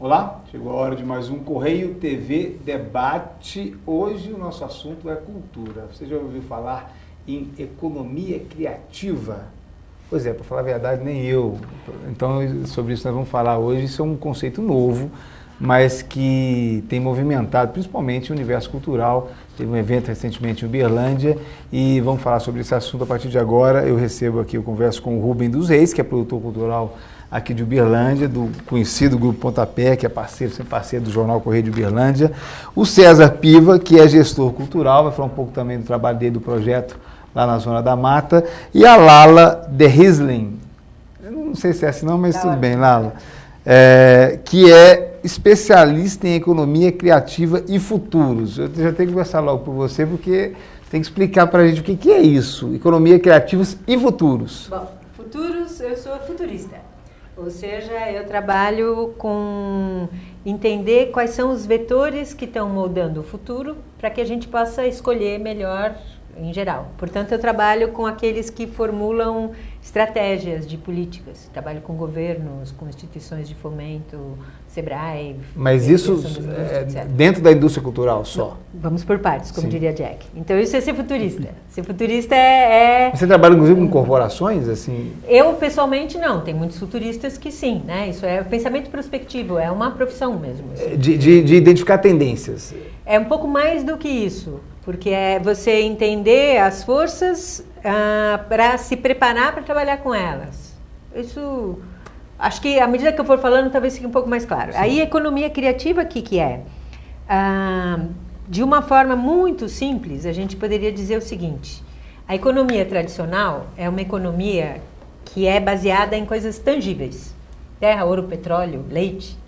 Olá, chegou a hora de mais um Correio TV Debate. Hoje o nosso assunto é cultura. Você já ouviu falar em economia criativa? Pois é, para falar a verdade, nem eu. Então, sobre isso nós vamos falar hoje. Isso é um conceito novo, mas que tem movimentado principalmente o universo cultural. Teve um evento recentemente em Uberlândia e vamos falar sobre esse assunto a partir de agora. Eu converso com o Rubem dos Reis, que é produtor cultural aqui de Uberlândia, do conhecido Grupo Pontapé, que é sempre parceiro do jornal Correio de Uberlândia. O César Piva, que é gestor cultural, vai falar um pouco também do trabalho dele, do projeto lá na Zona da Mata. E a Lala de Riesling, eu não sei se é assim não, mas tudo bem, Lala, que é especialista em economia criativa e futuros. Eu já tenho que conversar logo com você, porque você tem que explicar para a gente o que é isso, economia criativos e futuros. Bom, futuros, eu sou futurista. Ou seja, eu trabalho com entender quais são os vetores que estão moldando o futuro para que a gente possa escolher melhor em geral. Portanto, eu trabalho com aqueles que formulam estratégias de políticas. Trabalho com governos, com instituições de fomento, Sebrae. Mas isso dentro da indústria cultural só? Não, vamos por partes, como diria Jack. Então, isso é ser futurista. Ser futurista Você trabalha, inclusive, com corporações? Assim? Eu, pessoalmente, não. Tem muitos futuristas que sim, né? Isso é pensamento prospectivo, é uma profissão mesmo. Assim. De identificar tendências. É um pouco mais do que isso, porque é você entender as forças para se preparar para trabalhar com elas. Isso, acho que à medida que eu for falando, talvez fique um pouco mais claro. Sim. Aí, economia criativa, o que é? De uma forma muito simples, a gente poderia dizer o seguinte: a economia tradicional é uma economia que é baseada em coisas tangíveis. Terra, ouro, petróleo, leite.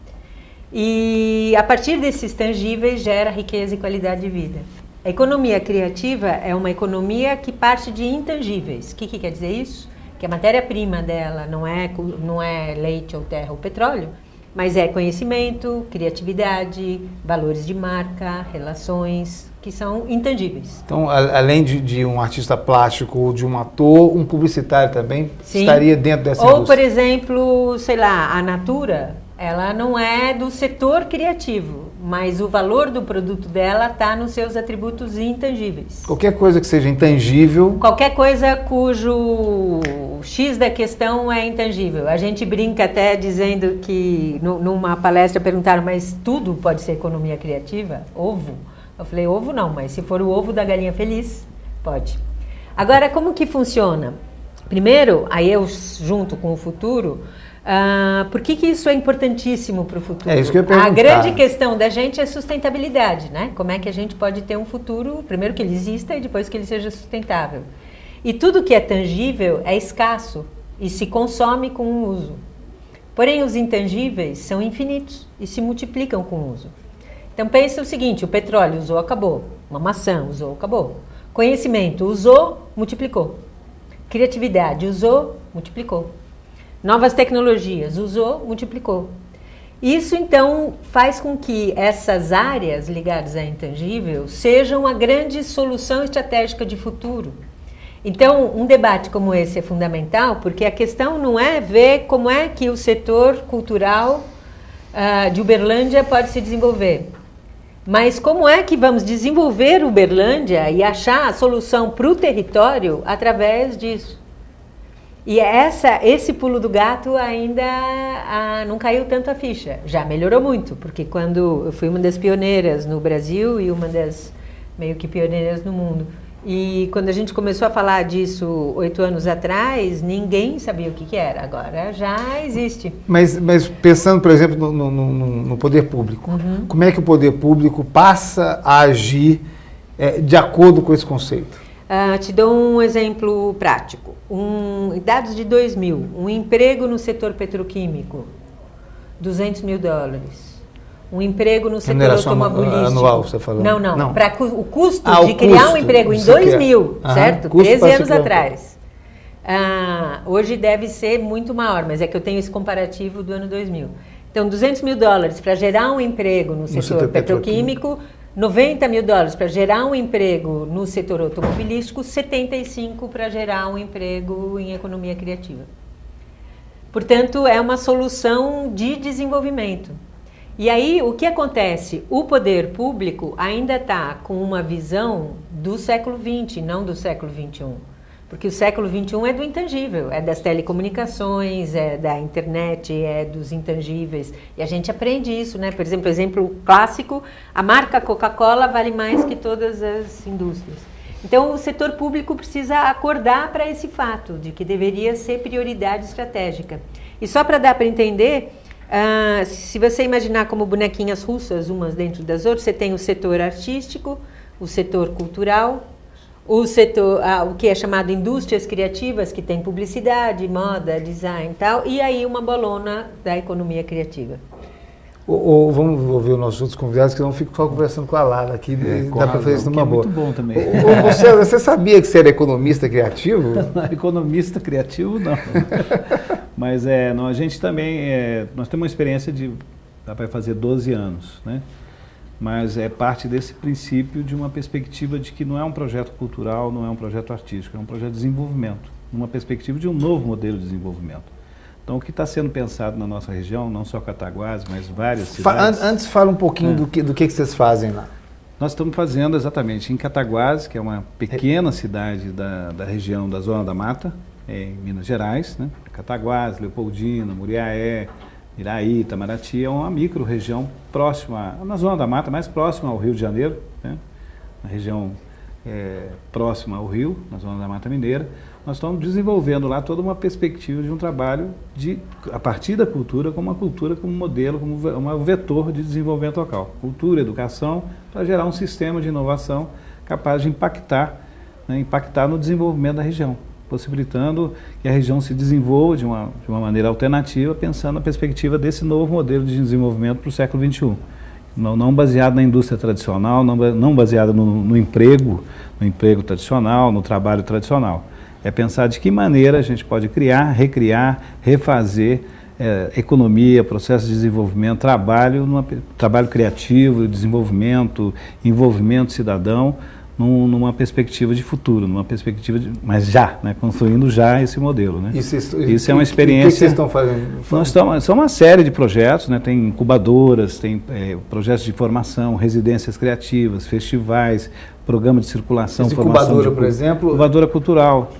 E a partir desses tangíveis gera riqueza e qualidade de vida. A economia criativa é uma economia que parte de intangíveis. O que quer dizer isso? Que a matéria-prima dela não é leite ou terra ou petróleo, mas é conhecimento, criatividade, valores de marca, relações, que são intangíveis. Então, além de um artista plástico ou de um ator, um publicitário também estaria dentro dessa indústria? Ou, por exemplo, sei lá, a Natura, ela não é do setor criativo, mas o valor do produto dela está nos seus atributos intangíveis. Qualquer coisa que seja intangível... Qualquer coisa cujo X da questão é intangível. A gente brinca até dizendo que, numa palestra, perguntaram, mas tudo pode ser economia criativa? Ovo? Eu falei, ovo não, mas se for o ovo da galinha feliz, pode. Agora, como que funciona? Primeiro, aí eu junto com o futuro... por que isso é importantíssimo para o futuro? É isso que eu ia perguntar. A grande questão da gente é sustentabilidade, né? Como é que a gente pode ter um futuro, primeiro que ele exista e depois que ele seja sustentável. E tudo que é tangível é escasso e se consome com o uso. Porém, os intangíveis são infinitos e se multiplicam com o uso. Então, pensa o seguinte, o petróleo usou, acabou. Uma maçã usou, acabou. Conhecimento usou, multiplicou. Criatividade usou, multiplicou. Novas tecnologias, usou, multiplicou. Isso, então, faz com que essas áreas ligadas a intangível sejam a grande solução estratégica de futuro. Então, um debate como esse é fundamental, porque a questão não é ver como é que o setor cultural de Uberlândia pode se desenvolver, mas como é que vamos desenvolver Uberlândia e achar a solução para o território através disso. E esse pulo do gato ainda não caiu tanto a ficha. Já melhorou muito, porque quando eu fui uma das pioneiras no Brasil e uma das meio que pioneiras no mundo. E quando a gente começou a falar disso 8 anos atrás, ninguém sabia o que era. Agora já existe. Mas pensando, por exemplo, no poder público, como é que o poder público passa a agir de acordo com esse conceito? Te dou um exemplo prático. Dados de 2000, um emprego no setor petroquímico, $200 mil. Um emprego no setor automobilístico. Anual, você falou? Não. Para o custo de criar um emprego em 2000, certo? 13 anos atrás. Hoje deve ser muito maior, mas é que eu tenho esse comparativo do ano 2000. Então, $200 mil para gerar um emprego no setor petroquímico, $90 mil para gerar um emprego no setor automobilístico, 75 para gerar um emprego em economia criativa. Portanto, é uma solução de desenvolvimento. E aí, o que acontece? O poder público ainda está com uma visão do século XX, não do século XXI. Porque o século XXI é do intangível, é das telecomunicações, é da internet, é dos intangíveis. E a gente aprende isso, né? Por exemplo clássico, a marca Coca-Cola vale mais que todas as indústrias. Então, o setor público precisa acordar para esse fato, de que deveria ser prioridade estratégica. E só para dar para entender... se você imaginar como bonequinhas russas, umas dentro das outras, você tem o setor artístico, o setor cultural, o setor, o que é chamado indústrias criativas, que tem publicidade, moda, design e tal, e aí uma bolona da economia criativa. Vamos ouvir os nossos outros convidados, que eu não fico só conversando com a Lara aqui, dá para fazer isso numa boa. É muito bom também. Você sabia que você era economista criativo? Economista criativo, não. Mas a gente também, nós temos uma experiência vai fazer 12 anos, né? Mas é parte desse princípio de uma perspectiva de que não é um projeto cultural, não é um projeto artístico, é um projeto de desenvolvimento, uma perspectiva de um novo modelo de desenvolvimento. Então, o que está sendo pensado na nossa região, não só Cataguases, mas várias cidades... Antes, fala um pouquinho do que vocês fazem lá. Nós estamos fazendo exatamente em Cataguases, que é uma pequena cidade da região da Zona da Mata, em Minas Gerais, né? Cataguases, Leopoldina, Muriaé, Iraí, Itamaraty, é uma micro-região próxima, na Zona da Mata, mais próxima ao Rio de Janeiro, né? Na região próxima ao Rio, na Zona da Mata Mineira. Nós estamos desenvolvendo lá toda uma perspectiva de um trabalho a partir da cultura, como modelo, como um vetor de desenvolvimento local. Cultura, educação, para gerar um sistema de inovação capaz de impactar no desenvolvimento da região, possibilitando que a região se desenvolva de uma maneira alternativa, pensando na perspectiva desse novo modelo de desenvolvimento para o século XXI. Não baseado na indústria tradicional, não baseado no emprego tradicional, no trabalho tradicional. É pensar de que maneira a gente pode criar, recriar, refazer economia, processo de desenvolvimento, trabalho criativo, desenvolvimento, envolvimento cidadão, numa perspectiva de futuro, mas já, né, construindo já esse modelo, né? Isso é uma experiência. O que vocês estão fazendo? São uma série de projetos, né? Tem incubadoras, tem projetos de formação, residências criativas, festivais, programa de circulação, incubadora, por exemplo? Incubadora cultural.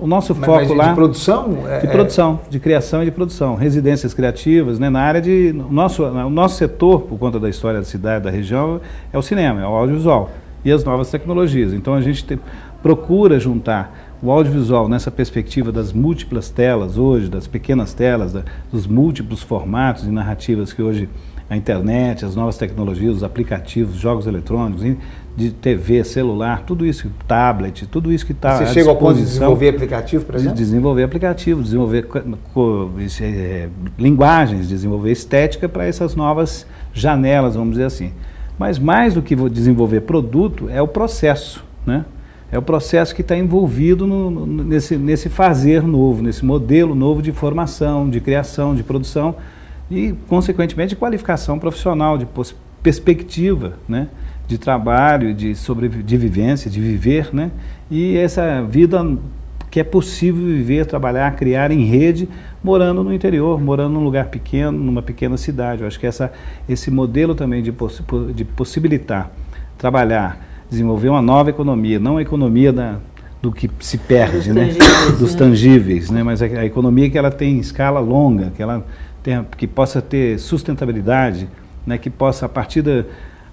O nosso foco lá... De produção? De produção, de criação e de produção. Residências criativas, né? Na área de... O nosso setor, por conta da história da cidade, da região, é o cinema, é o audiovisual e as novas tecnologias. Então a gente procura juntar o audiovisual nessa perspectiva das múltiplas telas hoje, das pequenas telas, dos múltiplos formatos e narrativas que hoje a internet, as novas tecnologias, os aplicativos, jogos eletrônicos, de TV, celular, tudo isso, tablet, tudo isso que está à disposição. Você chega ao ponto de desenvolver aplicativo, por exemplo? Desenvolver aplicativo, desenvolver linguagens, desenvolver estética para essas novas janelas, vamos dizer assim. Mas mais do que desenvolver produto, é o processo, né? É o processo que está envolvido nesse fazer novo, nesse modelo novo de formação, de criação, de produção e, consequentemente, de qualificação profissional, de perspectiva, né? De trabalho, de vivência, de viver, né? E essa vida que é possível viver, trabalhar, criar em rede, morando no interior, morando num lugar pequeno, numa pequena cidade. Eu acho que esse modelo também de possibilitar trabalhar, desenvolver uma nova economia, não a economia do que se perde, dos tangíveis, né? Mas a economia que ela tem escala longa, que possa ter sustentabilidade, né? Que possa, a partir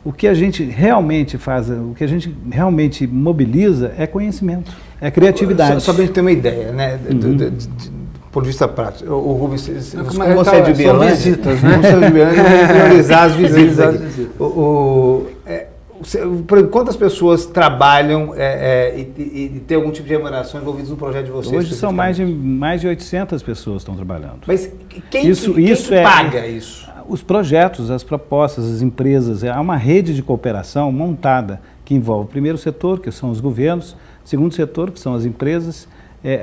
o que a gente realmente faz, o que a gente realmente mobiliza é conhecimento, é criatividade. Só para a gente ter uma ideia, né? Do ponto de vista prático. O Rubens, como você é de Uberlândia, são visitas, né? Como você é de Uberlândia, priorizar as visitas. Quantas pessoas trabalham e tem algum tipo de remuneração envolvidas no projeto de vocês? Hoje são mais de 800 pessoas que estão trabalhando. Mas quem paga isso? Os projetos, as propostas, as empresas, há uma rede de cooperação montada que envolve o primeiro setor, que são os governos, o segundo setor, que são as empresas,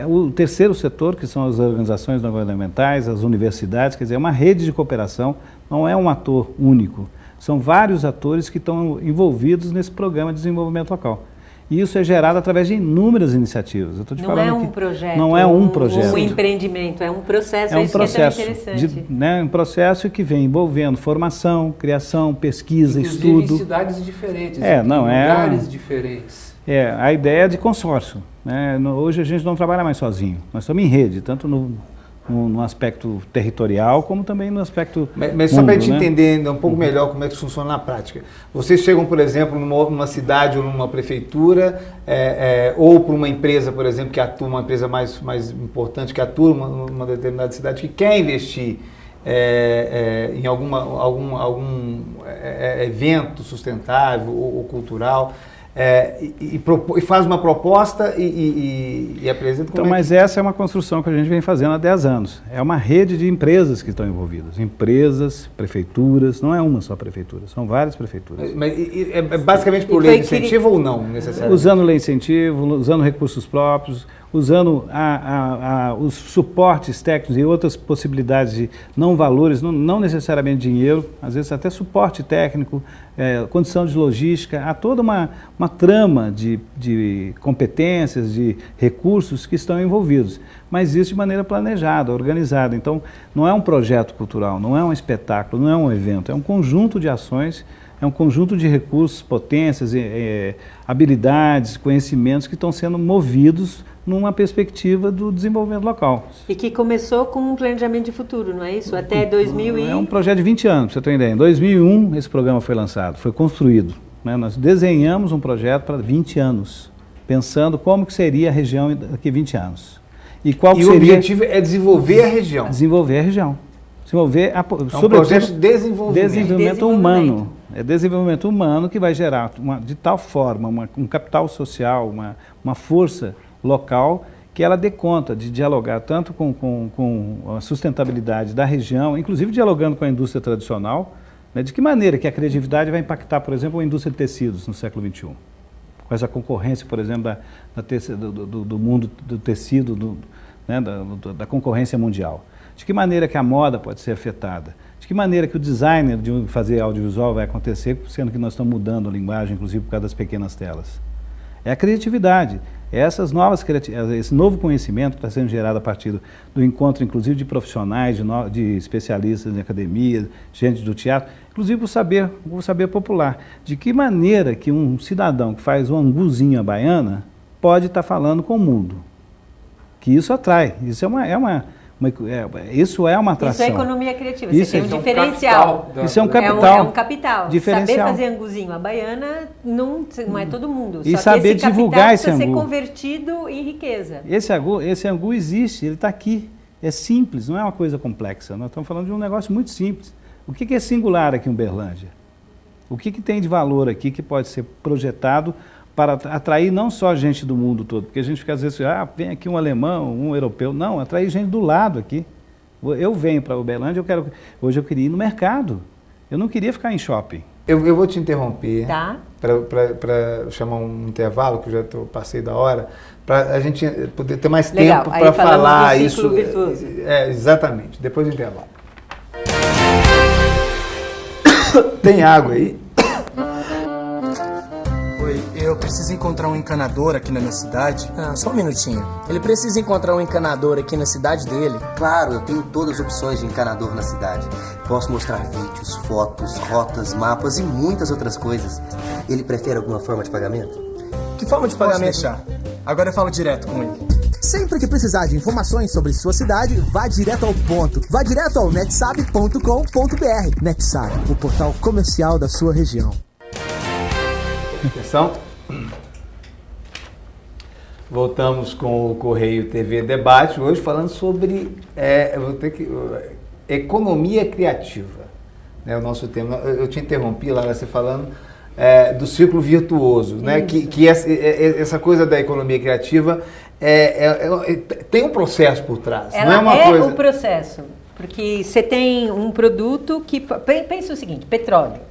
o terceiro setor, que são as organizações não governamentais, as universidades, quer dizer, é uma rede de cooperação, não é um ator único, são vários atores que estão envolvidos nesse programa de desenvolvimento local. E isso é gerado através de inúmeras iniciativas. Eu estou te falando Não é um que projeto. Não é um projeto. Um empreendimento, é um processo. É um isso processo, que é tão interessante. Um processo que vem envolvendo formação, criação, pesquisa, inclusive estudo. Em cidades diferentes, em lugares diferentes. A ideia é de consórcio. Né? Hoje a gente não trabalha mais sozinho. Nós estamos em rede, tanto no aspecto territorial, como também no aspecto Mas só para a gente entender ainda um pouco melhor como é que isso funciona na prática. Vocês chegam, por exemplo, numa cidade ou numa prefeitura, ou para uma empresa, por exemplo, que atua, uma empresa mais importante que atua numa determinada cidade, que quer investir em algum evento sustentável ou cultural, e faz uma proposta e apresenta como Mas essa é uma construção que a gente vem fazendo há 10 anos. É uma rede de empresas que estão envolvidas. Empresas, prefeituras, não é uma só prefeitura, são várias prefeituras. Mas é basicamente por lei de incentivo ou não, necessariamente? Usando lei de incentivo, usando recursos próprios, usando os suportes técnicos e outras possibilidades de não valores, não necessariamente dinheiro, às vezes até suporte técnico, condição de logística, há toda uma trama de competências, de recursos que estão envolvidos, mas isso de maneira planejada, organizada. Então, não é um projeto cultural, não é um espetáculo, não é um evento, é um conjunto de ações, é um conjunto de recursos, potências, habilidades, conhecimentos que estão sendo movidos numa perspectiva do desenvolvimento local. E que começou com um planejamento de futuro, não é isso? Até 2000 É um projeto de 20 anos, para você ter uma ideia. Em 2001, esse programa foi lançado, foi construído. Né? Nós desenhamos um projeto para 20 anos, pensando como que seria a região daqui a 20 anos. E o objetivo é desenvolver a região. Desenvolver a região. Desenvolver um projeto de desenvolvimento humano. É desenvolvimento humano que vai gerar, de tal forma, um capital social, uma força local que ela dê conta de dialogar tanto com a sustentabilidade da região, inclusive dialogando com a indústria tradicional, né, de que maneira que a criatividade vai impactar, por exemplo, a indústria de tecidos no século XXI. Com essa concorrência, por exemplo, do mundo do tecido, da concorrência mundial. De que maneira que a moda pode ser afetada? De que maneira que o designer de fazer audiovisual vai acontecer, sendo que nós estamos mudando a linguagem, inclusive por causa das pequenas telas? É a criatividade. Esse novo conhecimento que está sendo gerado a partir do encontro, inclusive, de profissionais, de especialistas em academia, gente do teatro, inclusive o saber popular. De que maneira que um cidadão que faz uma anguzinha baiana pode estar falando com o mundo? Que isso atrai. Isso é uma atração. Isso é economia criativa, você tem um diferencial. Isso é um capital. É um capital. Diferencial. Saber fazer anguzinho, a baiana não é todo mundo. E só saber que esse divulgar esse precisa angu. ser convertido em riqueza. Esse angu existe, ele está aqui. É simples, não é uma coisa complexa. Nós estamos falando de um negócio muito simples. O que é singular aqui em Uberlândia? O que tem de valor aqui que pode ser projetado para atrair não só gente do mundo todo, porque a gente fica às vezes, vem aqui um alemão, um europeu. Não, atrair gente do lado aqui. Eu venho para Uberlândia, hoje eu queria ir no mercado. Eu não queria ficar em shopping. Eu vou te interromper tá. para chamar um intervalo, que eu já passei da hora, para a gente poder ter mais tempo para falar isso. Virtuoso. Exatamente, depois do intervalo. Tem água aí? Eu preciso encontrar um encanador aqui na minha cidade. Só um minutinho. Ele precisa encontrar um encanador aqui na cidade dele? Claro, eu tenho todas as opções de encanador na cidade. Posso mostrar vídeos, fotos, rotas, mapas e muitas outras coisas. Ele prefere alguma forma de pagamento? Que forma de pagamento? Posso deixar. Agora eu falo direto com ele. Sempre que precisar de informações sobre sua cidade, vá direto ao ponto. Vá direto ao netsab.com.br. Netsab, o portal comercial da sua região. Atenção. Voltamos com o Correio TV Debate, hoje falando sobre economia criativa. O nosso tema. Eu te interrompi, Lara, você falando do círculo virtuoso, né? Que essa coisa da economia criativa tem um processo por trás. Ela não é uma coisa... um processo, porque você tem um produto que... Pensa o seguinte, petróleo.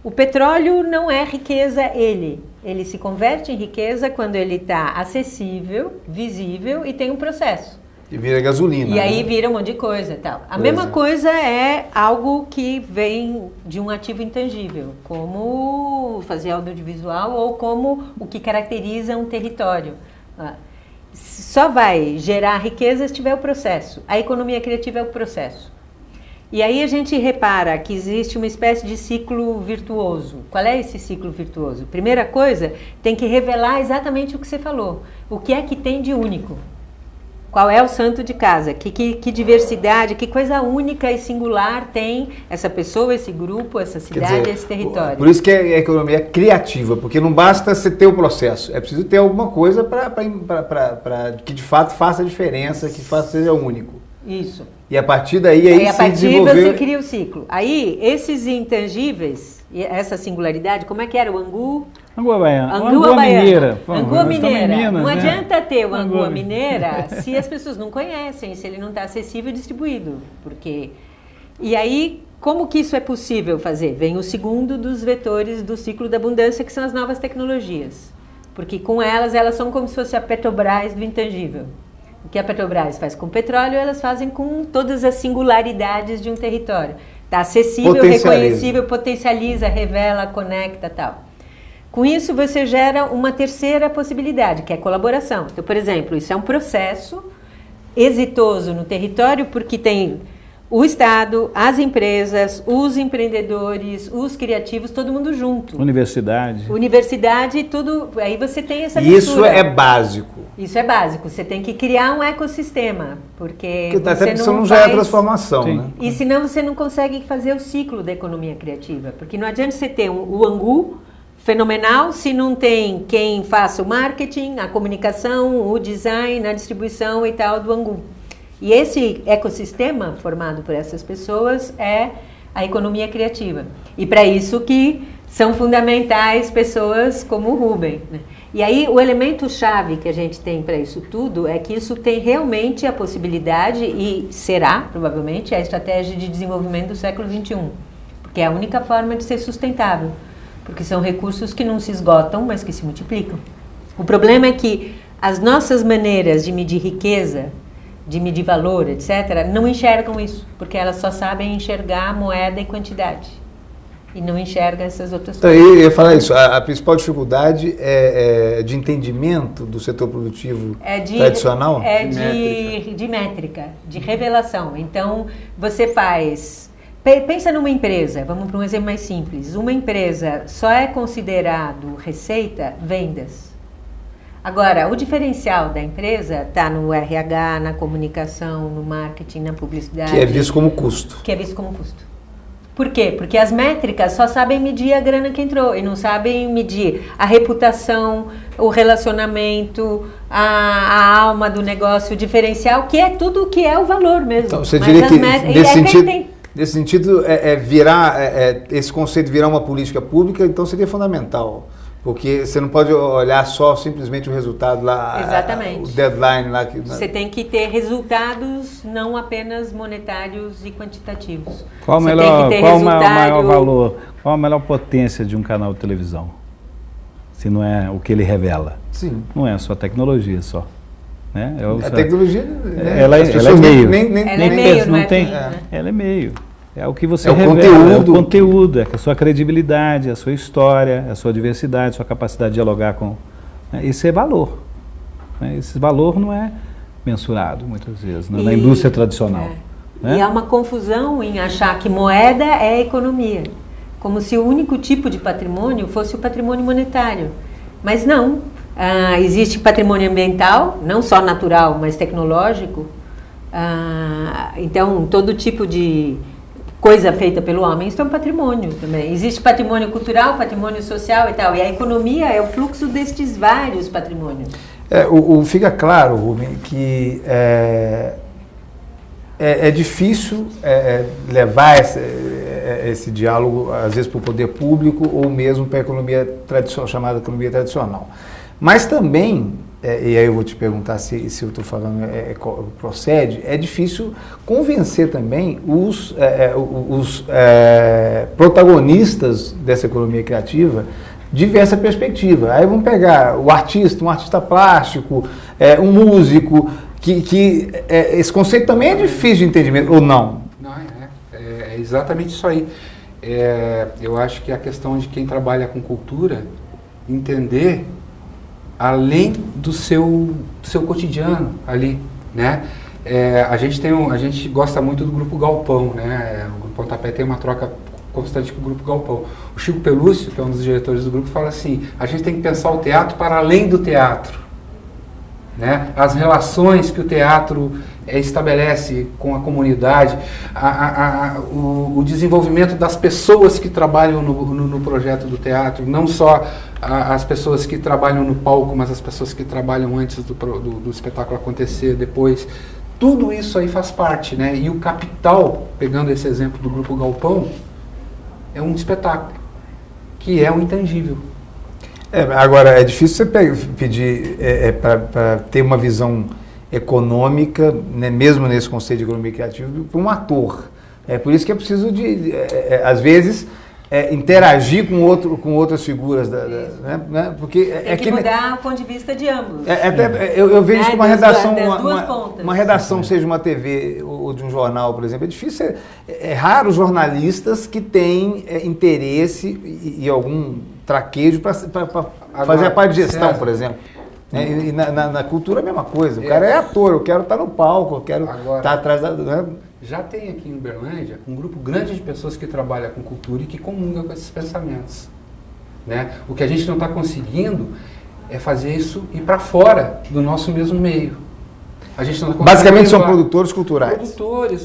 O petróleo não é riqueza ele se converte em riqueza quando ele está acessível, visível e tem um processo. E vira gasolina. E aí vira um monte de coisa e tal. A mesma coisa é algo que vem de um ativo intangível, como fazer audiovisual ou como o que caracteriza um território. Só vai gerar riqueza se tiver o processo. A economia criativa é o processo. E aí a gente repara que existe uma espécie de ciclo virtuoso. Qual é esse ciclo virtuoso? Primeira coisa, tem que revelar exatamente o que você falou. O que é que tem de único? Qual é o santo de casa? Que diversidade, que coisa única e singular tem essa pessoa, esse grupo, essa cidade, esse território. Por isso que a economia é criativa, porque não basta você ter o processo, é preciso ter alguma coisa para que de fato faça a diferença, que seja único. Isso. E a partir daí a partir você cria o ciclo. Aí, esses intangíveis, essa singularidade, como é que era o angu? Angu baiana. Angu mineira. Angu mineira. Minas, não né? adianta ter o angu mineira se as pessoas não conhecem, se ele não está acessível e distribuído. E aí, como que isso é possível fazer? Vem o segundo dos vetores do ciclo da abundância, que são as novas tecnologias. Porque com elas são como se fosse a Petrobras do intangível. O que a Petrobras faz com o petróleo, elas fazem com todas as singularidades de um território. Está acessível, reconhecível, potencializa, revela, conecta, tal. Com isso, você gera uma terceira possibilidade, que é a colaboração. Então, por exemplo, isso é um processo exitoso no território, porque tem o Estado, as empresas, os empreendedores, os criativos, todo mundo junto. Universidade, tudo. Aí você tem essa mistura. Isso é básico. Isso é básico. Você tem que criar um ecossistema, porque até não já é transformação, né? E senão você não consegue fazer o ciclo da economia criativa, porque não adianta você ter o angu fenomenal se não tem quem faça o marketing, a comunicação, o design, a distribuição e tal do angu. E esse ecossistema formado por essas pessoas é a economia criativa. E para isso que são fundamentais pessoas como o Rubem, né? E aí o elemento-chave que a gente tem para isso tudo é que isso tem realmente a possibilidade, e será, provavelmente, a estratégia de desenvolvimento do século XXI. Porque é a única forma de ser sustentável. Porque são recursos que não se esgotam, mas que se multiplicam. O problema é que as nossas maneiras de medir riqueza, de medir valor, etc., não enxergam isso, porque elas só sabem enxergar moeda e quantidade, e não enxergam essas outras coisas. Então, eu ia falar isso, a principal dificuldade é de entendimento do setor produtivo tradicional? De métrica, de revelação. Então, você faz... Pensa numa empresa, vamos para um exemplo mais simples. Uma empresa só é considerado receita, vendas. Agora, o diferencial da empresa está no RH, na comunicação, no marketing, na publicidade. Que é visto como custo. Por quê? Porque as métricas só sabem medir a grana que entrou e não sabem medir a reputação, o relacionamento, a alma do negócio, o diferencial, que é tudo o que é o valor mesmo. Então, você diria que nesse sentido, esse conceito virar uma política pública, então seria fundamental. Porque você não pode olhar só simplesmente o resultado lá, exatamente, o deadline lá. Você tem que ter resultados não apenas monetários e quantitativos. Qual o maior valor, qual a melhor potência de um canal de televisão? Se não é o que ele revela. Sim. Não é só tecnologia só. Né? A tecnologia, ela é meio. Ela é meio. É o que você revela, é o conteúdo, é a sua credibilidade, a sua história, a sua diversidade, a sua capacidade de dialogar com... Isso é valor. Né? Esse valor não é mensurado, muitas vezes, na indústria tradicional. Né? E há uma confusão em achar que moeda é economia, como se o único tipo de patrimônio fosse o patrimônio monetário. Mas não. Existe patrimônio ambiental, não só natural, mas tecnológico. Então, todo tipo de coisa feita pelo homem, isso é um patrimônio também. Existe patrimônio cultural, patrimônio social e tal. E a economia é o fluxo destes vários patrimônios. Fica claro, Rubem, que é difícil levar esse diálogo, às vezes, para o poder público ou mesmo para a economia tradicional, chamada economia tradicional. Mas também, e aí eu vou te perguntar se eu estou falando procede, é difícil convencer também os protagonistas dessa economia criativa de ver essa perspectiva. Aí vamos pegar um artista plástico, um músico, esse conceito também é difícil de entendimento, ou não? Não, é exatamente isso aí. Eu acho que a questão de quem trabalha com cultura entender além do seu cotidiano ali, né? A gente gosta muito do Grupo Galpão, né? O Grupo Pontapé tem uma troca constante com o Grupo Galpão. O Chico Pelúcio, que é um dos diretores do grupo, fala assim: a gente tem que pensar o teatro para além do teatro, né? As relações que o teatro estabelece com a comunidade, o desenvolvimento das pessoas que trabalham no projeto do teatro, não só as pessoas que trabalham no palco, mas as pessoas que trabalham antes do espetáculo acontecer, depois. Tudo isso aí faz parte, né? E o capital, pegando esse exemplo do Grupo Galpão, é um espetáculo, que é o intangível. Agora, é difícil você pedir para ter uma visão econômica, né, mesmo nesse conceito de economia criativa, para um ator. É por isso que é preciso às vezes, interagir com outras figuras, né? Porque tem que mudar o ponto de vista de ambos. Eu vejo que uma redação, uma redação, Sim. seja uma TV ou de um jornal, por exemplo, é difícil, é raro os jornalistas que têm interesse e algum traquejo para fazer a parte de gestão, César, por exemplo. E na cultura é a mesma coisa. O cara é ator, eu quero estar no palco, eu quero estar atrás da... Né? Já tem aqui em Uberlândia um grupo grande de pessoas que trabalham com cultura e que comungam com esses pensamentos, né? O que a gente não está conseguindo é fazer isso ir para fora do nosso mesmo meio. A gente não tá basicamente são produtores culturais. Produtores,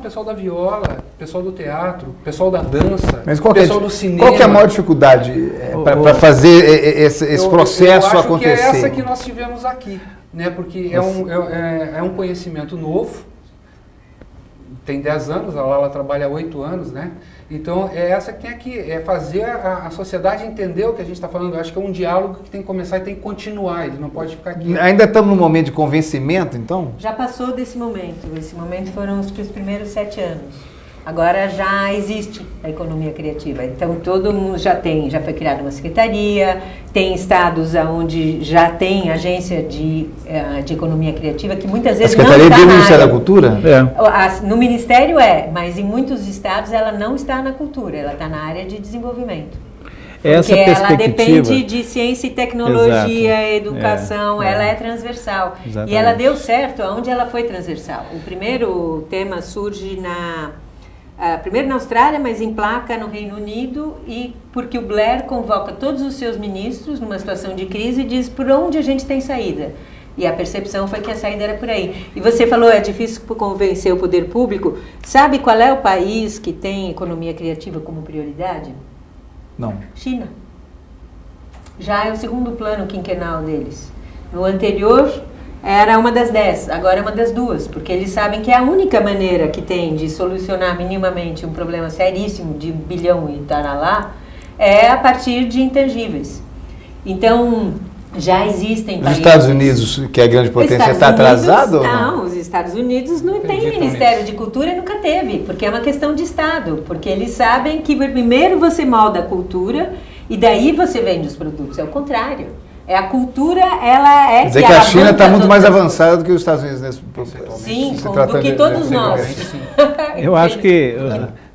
pessoal da viola, pessoal do teatro, pessoal da dança, mas pessoal do cinema. Qual que é a maior dificuldade para fazer esse processo eu acho acontecer? Que é essa que nós tivemos aqui, né? Porque é um conhecimento novo. Tem 10 anos, a Lala trabalha há 8 anos, né? Então, é essa que tem aqui, é fazer a sociedade entender o que a gente está falando. Eu acho que é um diálogo que tem que começar e tem que continuar, ele não pode ficar aqui. Ainda estamos no momento de convencimento, então? Já passou desse momento. Esse momento foram os primeiros 7 anos. Agora já existe a economia criativa. Então todo mundo já foi criada uma secretaria, tem estados onde já tem agência de economia criativa, que muitas vezes não está na área. A Secretaria do Ministério da Cultura? No Ministério mas em muitos estados ela não está na cultura, ela está na área de desenvolvimento. Essa porque perspectiva, ela depende de ciência e tecnologia, educação, ela é transversal. Exatamente. E ela deu certo aonde ela foi transversal. O primeiro tema surge primeiro na Austrália, mas emplaca no Reino Unido, e porque o Blair convoca todos os seus ministros numa situação de crise e diz por onde a gente tem saída. E a percepção foi que a saída era por aí. E você falou, é difícil convencer o poder público. Sabe qual é o país que tem economia criativa como prioridade? Não. China. Já é o segundo plano quinquenal deles. No anterior era uma das 10, agora é uma das 2, porque eles sabem que é a única maneira que tem de solucionar minimamente um problema seríssimo de 1 bilhão e taralá é a partir de intangíveis. Então, já existem países... Os Estados Unidos, que é a grande potência, está atrasado ou não? Não, os Estados Unidos não tem Ministério de Cultura e nunca teve, porque é uma questão de Estado, porque eles sabem que primeiro você molda a cultura e daí você vende os produtos, é o contrário. A cultura, ela é... Quer dizer que a China está muito mais avançada do que os Estados Unidos nesse Sim, do que todos nós. Eu acho que,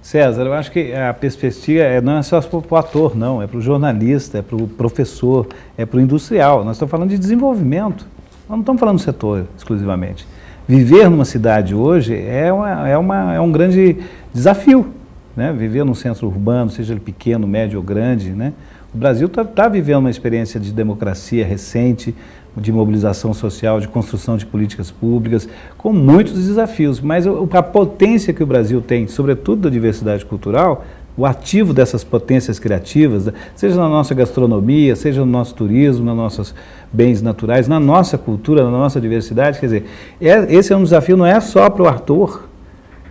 César, eu acho que a perspectiva não é só para o ator, não. É para o jornalista, é para o professor, é para o industrial. Nós estamos falando de desenvolvimento. Nós não estamos falando do setor exclusivamente. Viver numa cidade hoje é um grande desafio, né? Viver num centro urbano, seja ele pequeno, médio ou grande, né? O Brasil está vivendo uma experiência de democracia recente, de mobilização social, de construção de políticas públicas, com muitos desafios. Mas a potência que o Brasil tem, sobretudo da diversidade cultural, o ativo dessas potências criativas, seja na nossa gastronomia, seja no nosso turismo, nos nossos bens naturais, na nossa cultura, na nossa diversidade, quer dizer, esse é um desafio, não é só para o ator.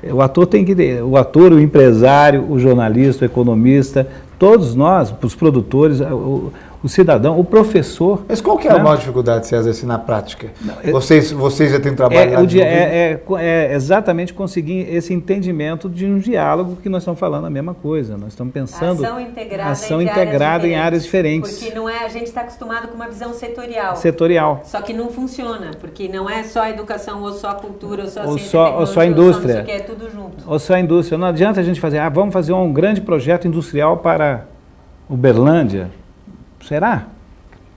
O ator tem que ter, o ator, o empresário, o jornalista, o economista, todos nós, os produtores, o o cidadão, o professor... Mas qual que é a maior dificuldade, César, assim, na prática? Vocês já têm trabalhado... É exatamente conseguir esse entendimento de um diálogo que nós estamos falando a mesma coisa. Nós estamos pensando... Ação integrada em áreas diferentes. Porque não é, a gente está acostumado com uma visão setorial. Setorial. Só que não funciona, porque não é só a educação, ou só a cultura, ou só a ciência, ou só a indústria. Ou só é tudo junto. Ou só a indústria. Não adianta a gente fazer, vamos fazer um grande projeto industrial para Uberlândia. Será?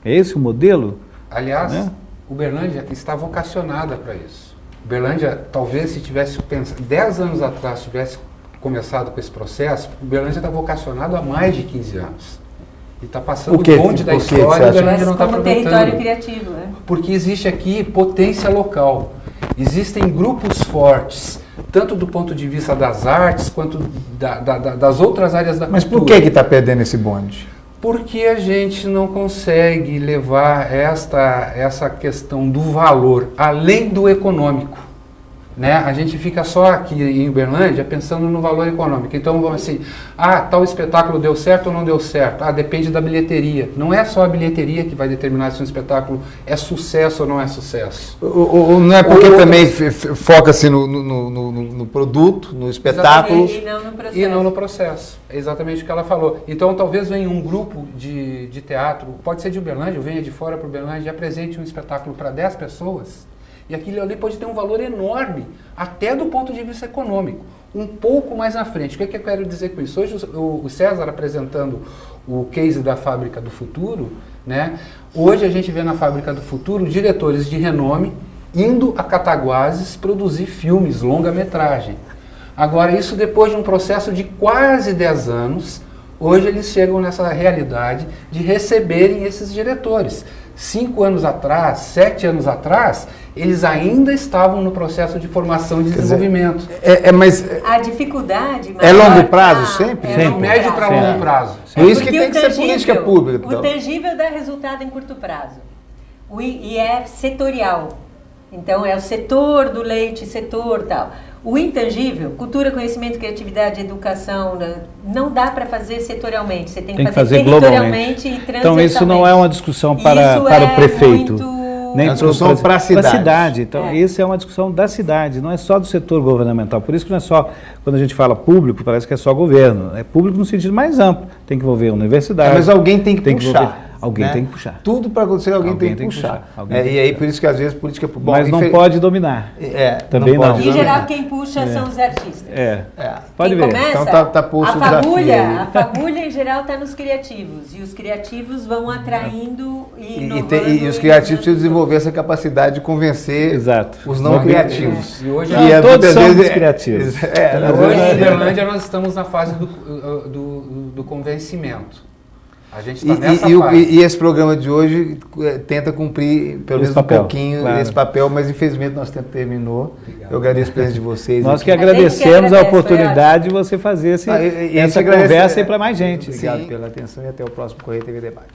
É esse o modelo? Aliás, né? Uberlândia está vocacionada para isso. Uberlândia, talvez se tivesse pensado, 10 anos atrás, tivesse começado com esse processo, Uberlândia está vocacionado há mais de 15 anos. E está passando o bonde da história, Uberlândia não está aproveitando. Território criativo, né? Porque existe aqui potência local. Existem grupos fortes, tanto do ponto de vista das artes, quanto das outras áreas da cultura. Mas por que está perdendo esse bonde? Porque a gente não consegue levar essa questão do valor além do econômico. Né? A gente fica só aqui em Uberlândia pensando no valor econômico. Então, vamos assim, tal espetáculo deu certo ou não deu certo? Depende da bilheteria. Não é só a bilheteria que vai determinar se um espetáculo é sucesso ou não é sucesso. Ou não é porque também foca-se no produto, no espetáculo. E não no processo. É exatamente o que ela falou. Então, talvez venha um grupo de teatro, pode ser de Uberlândia, ou venha de fora para Uberlândia e apresente um espetáculo para 10 pessoas. E aquilo ali pode ter um valor enorme, até do ponto de vista econômico, um pouco mais na frente. O que eu quero dizer com isso? Hoje o César apresentando o case da Fábrica do Futuro, né? Hoje a gente vê na Fábrica do Futuro diretores de renome indo a Cataguases produzir filmes, longa-metragem. Agora, isso depois de um processo de quase 10 anos, hoje eles chegam nessa realidade de receberem esses diretores. 5 anos atrás, 7 anos atrás, eles ainda estavam no processo de formação e desenvolvimento. Mas a dificuldade... É longo prazo sempre? Sempre. Médio para longo prazo. Por isso que tem que ser política pública. O tangível dá resultado em curto prazo. E é setorial. Então, é o setor do leite, setor tal. O intangível, cultura, conhecimento, criatividade, educação, não dá para fazer setorialmente. Você tem que fazer territorialmente e transversalmente. Então, isso não é uma discussão para o prefeito. Nem discussão para a cidade. Então, isso é uma discussão da cidade, não é só do setor governamental. Por isso que não é só, quando a gente fala público, parece que é só governo. É público no sentido mais amplo. Tem que envolver a universidade. Mas alguém tem que puxar. Alguém tem que puxar. Tudo para acontecer, alguém tem que puxar. E aí, por isso que às vezes política pública... Mas não pode dominar. Também não. Em geral, quem puxa são os artistas. Pode ver. Começa, então tá posto a fagulha, em geral, está nos criativos. E os criativos vão atraindo e os criativos precisam desenvolver essa capacidade de convencer os não criativos. E hoje todos somos criativos. Hoje, em Uberlândia, nós estamos na fase do convencimento. A gente está nessa fase. E esse programa de hoje tenta cumprir, pelo menos um pouquinho, esse papel, mas infelizmente nosso tempo terminou. Obrigado. Eu agradeço a presença de vocês. Nós que agradecemos a oportunidade de você fazer essa conversa aí para mais gente. Obrigado pela atenção e até o próximo Correio TV Debate.